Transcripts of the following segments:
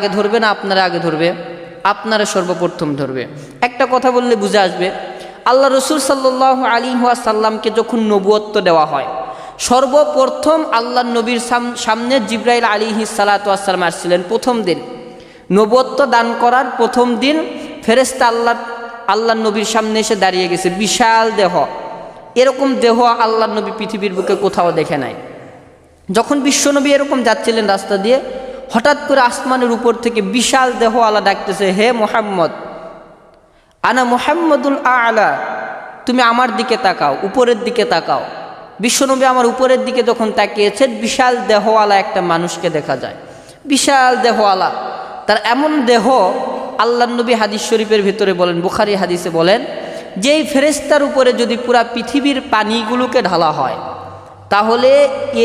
আগে ধরবে না আপনারা আগে ধরবে? আপনারা সর্বপ্রথম ধরবে। একটা কথা বললে বুঝে আসবে, আল্লাহ রসুল সাল্লাল্লাহু আলাইহি ওয়াসাল্লামকে যখন নবুয়ত্ব দেওয়া হয়, সর্বপ্রথম আল্লাহ নবীর সামনে জিবরাইল আলাইহিস সালাতু ওয়াস সালাম আসছিলেন। প্রথম দিন নবুয়ত্ব দান করার প্রথম দিন ফেরেশতা আল্লাহ নবীর সামনে এসে দাঁড়িয়ে গেছে, বিশাল দেহ। এরকম দেহ আল্লাহ নবী পৃথিবীর বুকে কোথাও দেখে নাই। যখন বিশ্বনবী এরকম যাচ্ছিলেন রাস্তা দিয়ে, হঠাৎ করে আসমানের উপর থেকে বিশাল দেহ আল্লাহ ডাকতেছে, হে মুহাম্মদ, আনা মুহাম্মদুল আলা, তুমি আমার দিকে তাকাও, উপরের দিকে তাকাও। বিশ্বনবী আমার উপরের দিকে যখন তাকিয়েছেন, বিশাল দেহওয়ালা একটা মানুষকে দেখা যায়, বিশাল দেহওয়ালা। তার এমন দেহ, আল্লাহ নবী হাদিস শরীফের ভিতরে বলেন, বুখারী হাদিসে বলেন, যেই ফেরেশতার উপরে যদি পুরা পৃথিবীর পানিগুলোকে ঢালা হয়, তাহলে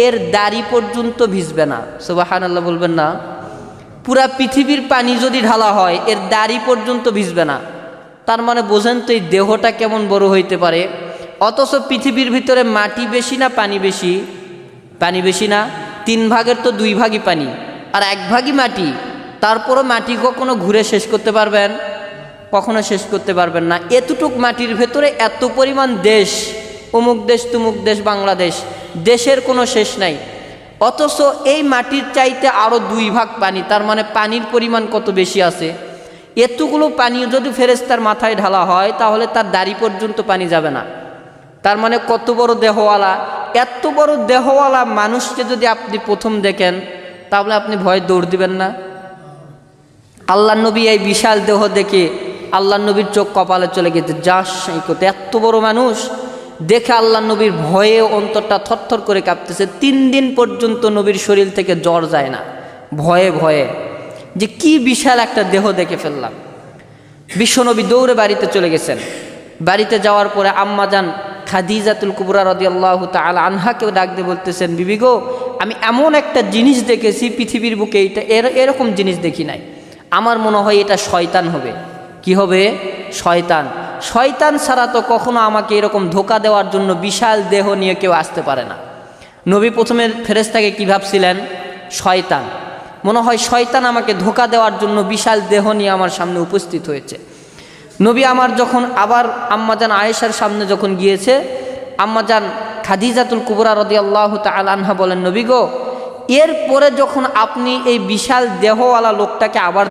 এর দাড়ি পর্যন্ত ভিজবে না। সুবহানাল্লাহ বলবেন না? পুরা পৃথিবীর পানি যদি ঢালা হয়, এর দাড়ি পর্যন্ত ভিজবে না। তার মানে বোঝেন তো এই দেহটা কেমন বড় হইতে পারে। অথচ পৃথিবীর ভিতরে মাটি বেশি না পানি বেশি? পানি বেশি না? 3 ভাগের তো 2 ভাগই পানি আর 1 ভাগই মাটি। তারপরও মাটি কখনো ঘুরে শেষ করতে পারবেন? কখনো শেষ করতে পারবেন না। এতটুক মাটির ভেতরে এত পরিমাণ দেশ, অমুক দেশ তুমুক দেশ, বাংলাদেশ, দেশের কোনো শেষ নাই। অথচ এই মাটির চাইতে আরও 2 ভাগ পানি। তার মানে পানির পরিমাণ কত বেশি আছে। এতগুলো পানি যদি ফেরেশতার মাথায় ঢালা হয়, তাহলে তার দাড়ি পর্যন্ত পানি যাবে না। তার মানে কত বড় দেহওয়ালা। এত বড় দেহওয়ালা মানুষকে যদি আপনি প্রথম দেখেন, তাহলে আপনি ভয়ে দৌড় দিবেন না? আল্লাহ নবী এই বিশাল দেহ দেখে আল্লাহ নবীর চোখ কপালে চলে গেছে, যাস সেই করতে। এত বড় মানুষ দেখে আল্লাহ নবীর ভয়ে অন্তরটা থরথর করে কাঁপতেছে। 3 দিন পর্যন্ত নবীর শরীর থেকে জ্বর যায় না, ভয়ে ভয়ে, যে কি বিশাল একটা দেহ দেখে ফেললাম। বিশ্বনবী দৌড়ে বাড়িতে চলে গেছেন। বাড়িতে যাওয়ার পরে আম্মাজান খাদিজাতুল কুবরা রাদিয়াল্লাহু তাআলা আনহাকেও ডাক দিয়ে বলতেছেন, বিবি গো, আমি এমন একটা জিনিস দেখেছি পৃথিবীর বুকে, এরকম জিনিস দেখি নাই। আমার মনে হয় এটা শয়তান হবে। কি হবে? শয়তান। শয়তান ছাড়া তো কখনো আমাকে এরকম ধোঁকা দেওয়ার জন্য বিশাল দেহ নিয়ে কেউ আসতে পারে না। নবী প্রথমে ফেরেশতাকে কি ভাবছিলেন? শয়তান। মনে হয় শয়তান আমাকে ধোঁকা দেওয়ার জন্য বিশাল দেহ নিয়ে আমার সামনে উপস্থিত হয়েছে। নবী আমার যখন আবার আম্মাজান আয়েশার সামনে যখন গিয়েছে, আম্মাজান খাদিজাতুল কুবরা রাদিয়াল্লাহু তাআলা আনহা বলেন, নবী গো, এরপরে যখন আপনি এই বিশাল দেহওয়ালা লোকটাকে আবার